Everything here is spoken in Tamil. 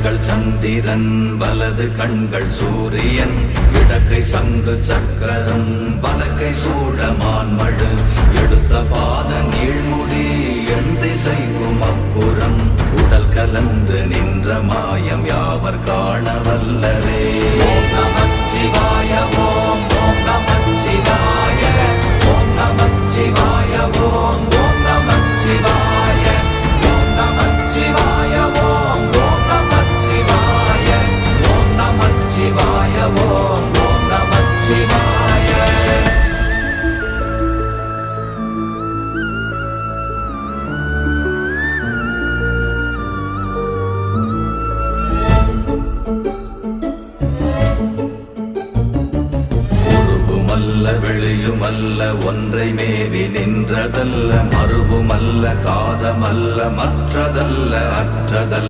கண்கள் சந்திரன் வலது கண்கள் சூரியன் இடக்கை சங்கு சக்கரம் வலக்கை சூழமான்மழு எடுத்த பாத நீழ்முடி எண் திசைக்கும் அப்புறம் உடல் கலந்து நின்ற மாயம் யாவர் காண வல்லரே. ஓம் நமச்சிவாய ஓம் ஓம் நமச்சிவாய ஓம் நமச்சிவாய ஓம் ஓம் நமச்சிவாய ஓம் நமச்சிவாய ஓம் ஓம் நமச்சிவாய ஓம் நமச்சிவாய ஓம் ஓம் நமச்சிவாய. வெளியுமல்ல ஒன்றை மேவி நின்றதல்ல மறுவுமல்ல காதமல்ல மற்றதல்ல அற்றதல்ல